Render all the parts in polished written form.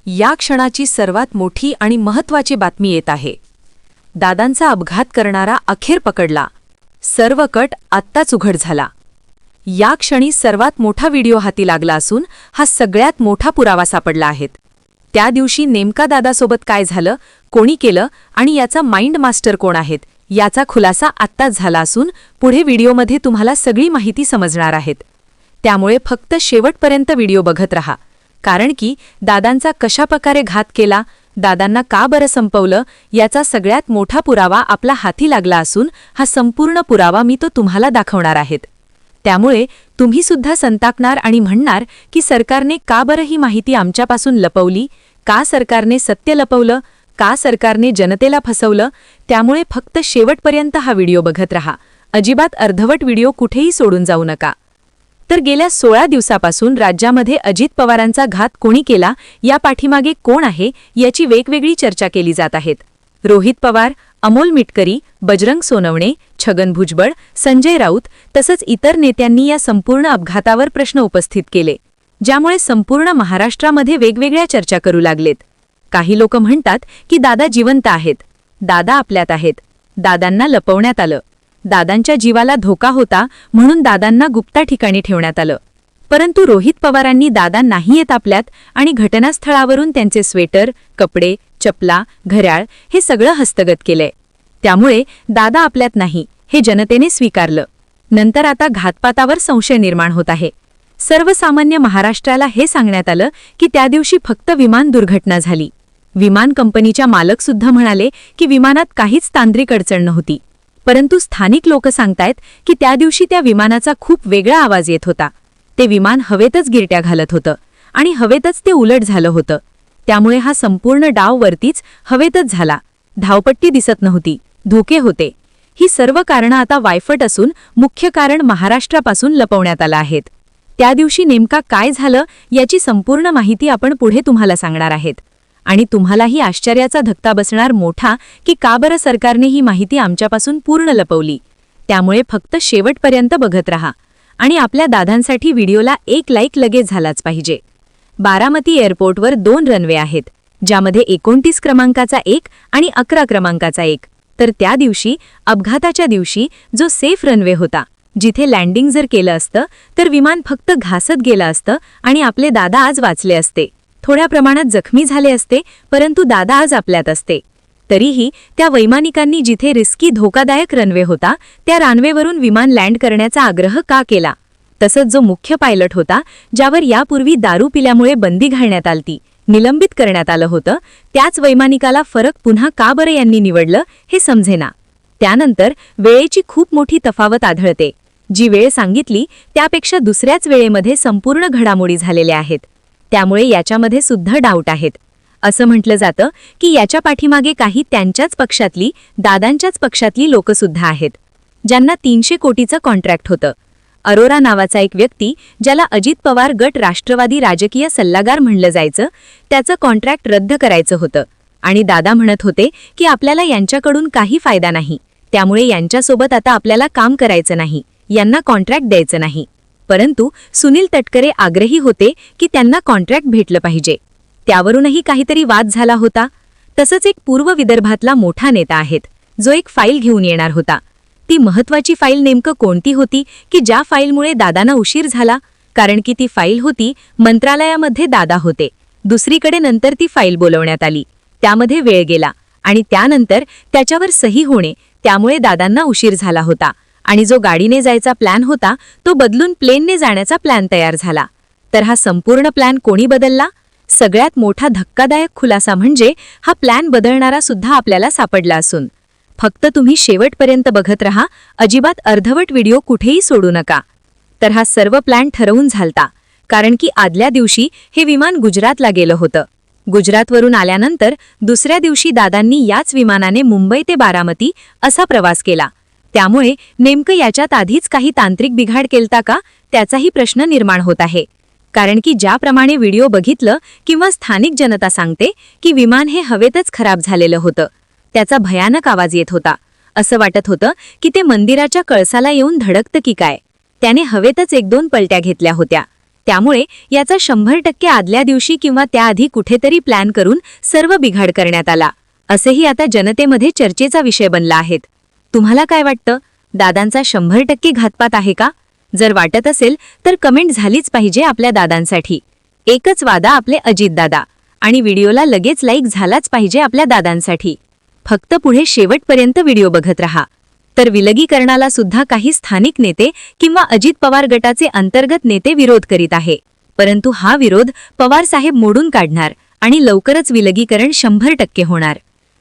या क्षणाची सर्वात मोठी आणि महत्त्वाची बातमी येत आहे. दादांचा अपघात करणारा अखेर पकडला. सर्व कट आत्ताच उघड झाला. या क्षणी सर्वात मोठा व्हिडिओ हाती लागला असून हा सगळ्यात मोठा पुरावा सापडला आहे. त्या दिवशी नेमका दादासोबत काय झालं, कोणी केलं आणि याचा माइंड मास्टर कोण आहेत याचा खुलासा आत्ताच झाला असून पुढे व्हिडिओमध्ये तुम्हाला सगळी माहिती समजणार आहे. त्यामुळे फक्त शेवटपर्यंत व्हिडिओ बघत रहा, कारण की दादांचा कशाप्रकारे घात केला, दादांना का बरं संपवलं याचा सगळ्यात मोठा पुरावा आपला हाती लागला असून हा संपूर्ण पुरावा मी तो तुम्हाला दाखवणार आहे. त्यामुळे तुम्ही सुद्धा संतापणार आणि म्हणणार की सरकारने का बरं ही माहिती आमच्यापासून लपवली, का सरकारने सत्य लपवलं, का सरकारने जनतेला फसवलं. त्यामुळे फक्त शेवटपर्यंत हा व्हिडिओ बघत रहा. अजिबात अर्धवट व्हिडिओ कुठेही सोडून जाऊ नका. तर गेल्या 16 दिवसापासून राज्यामध्ये अजित पवारांचा घात कोणी केला, या पाठीमागे कोण आहे याची वेगवेगळी चर्चा केली जात आहे. रोहित पवार, अमोल मिटकरी, बजरंग सोनवणे, छगन भुजबळ, संजय राऊत तसंच इतर नेत्यांनी या संपूर्ण अपघातावर प्रश्न उपस्थित केले, ज्यामुळे संपूर्ण महाराष्ट्रामध्ये वेगवेगळ्या चर्चा करू लागलेत. काही लोक म्हणतात की दादा जिवंत आहेत, दादा आपल्यात आहेत, दादांना लपवण्यात आलं, दादांच्या जीवाला धोका होता म्हणून दादांना गुप्ता ठिकाणी ठेवण्यात आलं. परंतु रोहित पवारांनी दादा नाही येत आपल्यात आणि घटनास्थळावरून त्यांचे स्वेटर, कपडे, चपला, घड्याळ हे सगळं हस्तगत केलंय. त्यामुळे दादा आपल्यात नाही हे जनतेने स्वीकारलं. नंतर आता घातपातावर संशय निर्माण होत आहे. सर्वसामान्य महाराष्ट्राला हे सांगण्यात आलं की त्या दिवशी फक्त विमान दुर्घटना झाली. विमान कंपनीच्या मालक सुद्धा म्हणाले की विमानात काहीच तांत्रिक अडचण नव्हती. परंतु स्थानिक लोक सांगतायत की त्या दिवशी त्या विमानाचा खूप वेगळा आवाज येत होता. ते विमान हवेतच गिरट्या घालत होतं आणि हवेतच ते उलट झालं होतं. त्यामुळे हा संपूर्ण डाव वरतीच हवेतच झाला. धावपट्टी दिसत नव्हती, धोके होते. ही सर्व कारणं आता वायफट असून मुख्य कारण महाराष्ट्रापासून लपवण्यात आलं आहेत. त्या दिवशी नेमका काय झालं याची संपूर्ण माहिती आपण पुढे तुम्हाला सांगणार आहेत. आणि तुम्हालाही आश्चर्याचा धक्का बसणार मोठा की का बरं सरकारने ही माहिती आमच्यापासून पूर्ण लपवली. त्यामुळे फक्त शेवटपर्यंत बघत रहा आणि आपल्या दादांसाठी व्हिडिओला एक लाईक लगेच झालाच पाहिजे. बारामती एअरपोर्टवर 2 रनवे आहेत, ज्यामध्ये 29 क्रमांकाचा एक आणि 11 क्रमांकाचा एक. तर त्या दिवशी अपघाताच्या दिवशी जो सेफ रनवे होता, जिथे लँडिंग जर केलं असतं तर विमान फक्त घासत गेलं असतं आणि आपले दादा आज वाचले असते. थोड्या प्रमाणात जखमी झाले असते, परंतु दादा आज आपल्यात असते. तरीही त्या वैमानिकांनी जिथे रिस्की धोकादायक रनवे होता त्या रनवेवरून विमान लँड करण्याचा आग्रह का केला. तसंच जो मुख्य पायलट होता, ज्यावर यापूर्वी दारू पिल्यामुळे बंदी घालण्यात आलती, निलंबित करण्यात आलं होतं, त्याच वैमानिकाला फरक पुन्हा का बरं यांनी निवडलं हे समजेना. त्यानंतर वेळेची खूप मोठी तफावत आढळते. जी वेळ सांगितली त्यापेक्षा दुसऱ्याच वेळेमध्ये संपूर्ण घडामोडी झालेल्या आहेत. त्यामुळे याच्यामध्ये सुद्धा डाऊट आहेत. असं म्हटलं जातं की याच्या पाठीमागे काही त्यांच्याच पक्षातली, दादांच्याच पक्षातली लोकसुद्धा आहेत, ज्यांना 300 कोटीचं कॉन्ट्रॅक्ट होतं. अरोरा नावाचा एक व्यक्ती, ज्याला अजित पवार गट राष्ट्रवादी राजकीय सल्लागार म्हणलं जायचं, त्याचं कॉन्ट्रॅक्ट रद्द करायचं होतं. आणि दादा म्हणत होते की आपल्याला यांच्याकडून काही फायदा नाही, त्यामुळे यांच्यासोबत आता आपल्याला काम करायचं नाही, यांना कॉन्ट्रॅक्ट द्यायचं नाही. परंतु सुनील तटकरे आग्रही होते की त्यांना कॉन्ट्रॅक्ट भेटलं पाहिजे. त्यावरूनही काहीतरी वाद झाला होता. तसंच एक पूर्व विदर्भातला मोठा नेता आहेत, जो एक फाईल घेऊन येणार होता. ती महत्त्वाची फाईल नेमकं कोणती होती की ज्या फाईलमुळे दादांना उशीर झाला. कारण की ती फाईल होती मंत्रालयामध्ये दादा होते, दुसरीकडे नंतर ती फाईल बोलवण्यात आली, त्यामध्ये वेळ गेला आणि त्यानंतर त्याच्यावर सही होणे, त्यामुळे दादांना उशीर झाला होता. आणि जो गाडीने जायचा प्लॅन होता तो बदलून प्लेनने जाण्याचा प्लॅन तयार झाला. तर हा संपूर्ण प्लॅन कोणी बदलला? सगळ्यात मोठा धक्कादायक खुलासा म्हणजे हा प्लॅन बदलणारा सुद्धा आपल्याला सापडला असून फक्त तुम्ही शेवटपर्यंत बघत रहा. अजिबात अर्धवट व्हिडिओ कुठेही सोडू नका. तर हा सर्व प्लॅन ठरवून झालता, कारण की आदल्या दिवशी हे विमान गुजरातला गेलं होतं. गुजरातवरून आल्यानंतर दुसऱ्या दिवशी दादांनी याच विमानाने मुंबई ते बारामती असा प्रवास केला. त्यामुळे नेमकं याच्यात आधीच काही तांत्रिक बिघाड केलता का त्याचाही प्रश्न निर्माण होत आहे. कारण की ज्याप्रमाणे व्हिडिओ बघितलं किंवा स्थानिक जनता सांगते की विमान हे हवेतच खराब झालेलं होतं, त्याचा भयानक आवाज येत होता. असं वाटत होतं की ते मंदिराच्या कळसाला येऊन धडकतं की काय. त्याने हवेतच 1-2 पलट्या घेतल्या होत्या. त्यामुळे याचा 100% आदल्या दिवशी किंवा त्याआधी कुठेतरी प्लॅन करून सर्व बिघाड करण्यात आला, असेही आता जनतेमध्ये चर्चेचा विषय बनला आहे. तुम्हाला काय वाटतं? दादांचा 100% घातपात आहे का? जर वाटत असेल तर कमेंट झालीच पाहिजे आपल्या दादांसाठी. एकच वादा आपले अजितदादा, आणि व्हिडिओला लगेच लाईक झालाच पाहिजे आपल्या दादांसाठी. फक्त पुढे शेवटपर्यंत व्हिडिओ बघत रहा. तर विलगीकरणाला सुद्धा काही स्थानिक नेते किंवा अजित पवार गटाचे अंतर्गत नेते विरोध करीत आहे. परंतु हा विरोध पवार साहेब मोडून काढणार आणि लवकरच विलगीकरण 100% होणार.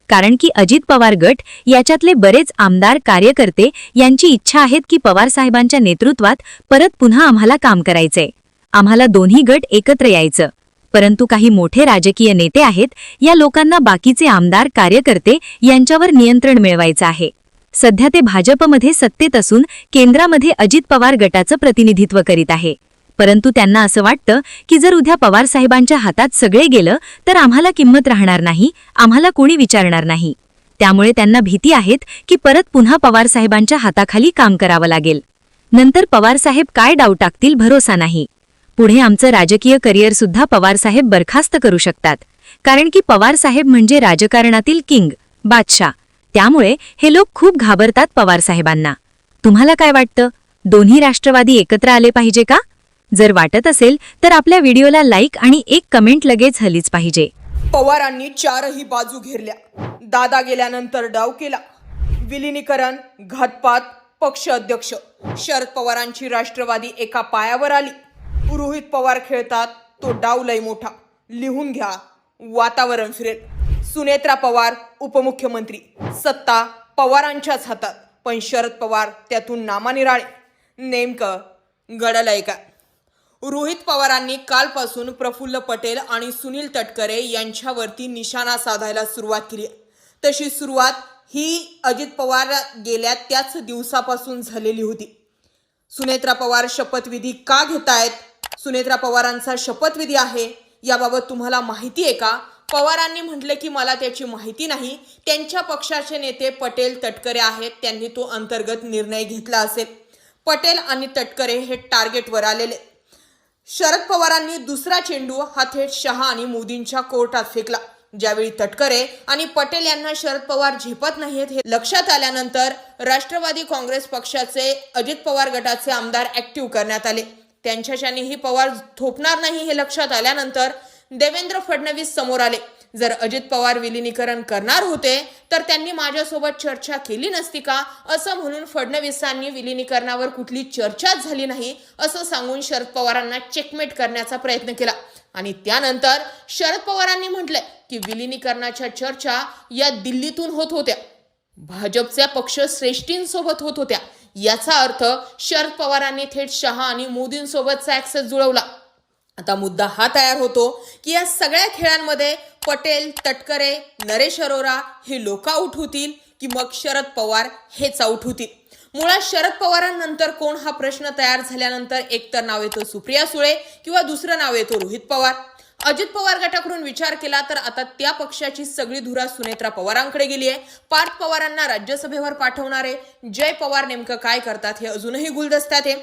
कारण की अजित पवार गट याच्यातले बरेच आमदार कार्यकर्ते यांची इच्छा आहेत की पवार साहेबांच्या नेतृत्वात परत पुन्हा आम्हाला काम करायचंय. आम्हाला दोन्ही गट एकत्र यायचं. परंतु काही मोठे राजकीय नेते आहेत, या लोकांना बाकीचे आमदार कार्यकर्ते यांच्यावर नियंत्रण मिळवायचं आहे. सध्या ते भाजपमध्ये सत्तेत असून केंद्रामध्ये अजित पवार गटाचं प्रतिनिधित्व करीत आहे. परंतु त्यांना असं वाटतं की जर उद्या पवार साहेबांच्या हातात सगळे गेलं तर आम्हाला किंमत राहणार नाही, आम्हाला कोणी विचारणार नाही. त्यामुळे त्यांना भीती आहेत की परत पुन्हा पवार साहेबांच्या हाताखाली काम करावं लागेल. नंतर पवार साहेब काय डाव टाकतील भरोसा नाही. पुढे आमचं राजकीय करिअर सुद्धा पवार साहेब बरखास्त करू शकतात. कारण की पवार साहेब म्हणजे राजकारणातील किंग, बादशाह. त्यामुळे हे लोक खूप घाबरतात पवार साहेबांना. तुम्हाला काय वाटतं? दोन्ही राष्ट्रवादी एकत्र आले पाहिजे का? जर वाटत असेल तर आपल्या व्हिडिओला लाईक आणि एक कमेंट लगेच हलीच पाहिजे. पवारांनी चारही बाजू घेरल्या. दादा गेल्यानंतर डाव केला. विलिनीकरण, घातपात, पक्ष अध्यक्ष. शरद पवारांची राष्ट्रवादी एका पायावर आली. रोहित पवार खेळतात तो डाव लय मोठा. लिहून घ्या, वातावरण फिरेल. सुनेत्रा पवार उपमुख्यमंत्री. सत्ता पवारांच्याच हातात, पण शरद पवार त्यातून नामानिराळे. नेमकं घडलंय का? रोहित पवारांनी कालपासून प्रफुल्ल पटेल आणि सुनील तटकरे यांच्यावरती निशाणा साधायला सुरुवात केली. तशी सुरुवात ही अजित पवार गेल्या त्याच दिवसापासून झालेली होती. सुनेत्रा पवार शपथविधी का घेतायत? सुनेत्रा पवारांचा शपथविधी आहे याबाबत तुम्हाला माहिती आहे का? पवारांनी म्हटले की मला त्याची माहिती नाही. त्यांच्या पक्षाचे नेते पटेल तटकरे आहेत, त्यांनी तो अंतर्गत निर्णय घेतला असेल. पटेल आणि तटकरे हे टार्गेटवर आलेले. शरद पवारांनी दुसरा चेंडू हा थेट शहा आणि मोदींच्या कोर्टात फेकला. ज्यावेळी तटकरे आणि पटेल यांना शरद पवार झेपत नाहीत हे लक्षात आल्यानंतर राष्ट्रवादी काँग्रेस पक्षाचे अजित पवार गटाचे आमदार ऍक्टिव्ह करण्यात आले. त्यांच्याच्यानेही पवार थोपणार नाही हे लक्षात आल्यानंतर देवेंद्र फडणवीस समोर आले. जर अजित पवार विलिनीकरण करणार होते तर त्यांनी माझ्यासोबत चर्चा केली नसती का, असं म्हणून फडणवीसांनी विलिनीकरणावर कुठली चर्चाच झाली नाही असं सांगून शरद पवारांना चेकमेट करण्याचा प्रयत्न केला. आणि त्यानंतर शरद पवारांनी म्हटले की विलिनीकरणाच्या चर्चा या दिल्लीतून होत होत्या, भाजपच्या पक्ष श्रेष्ठींसोबत होत होत्या. याचा अर्थ शरद पवारांनी थेट शहा आणि मोदींसोबतचा ऍक्सेस जुळवला. आता मुद्दा हा तयार होतो की या सगळ्या खेळांमध्ये पटेल, तटकरे, नरेश अरोरा हे लोक आऊट होतील की मग शरद पवार हेच आऊट होतील. मुळात शरद पवारांनंतर कोण हा प्रश्न तयार झाल्यानंतर एकतर नाव येतं सुप्रिया सुळे किंवा दुसरं नाव येतं रोहित पवार. अजित पवार गटाकडून विचार केला तर आता त्या पक्षाची सगळी धुरा सुनेत्रा पवारांकडे गेली आहे. पार्थ पवारांना राज्यसभेवर पाठवणारे जय पवार नेमकं काय करतात हे अजूनही गुलदस्त्यात आहे.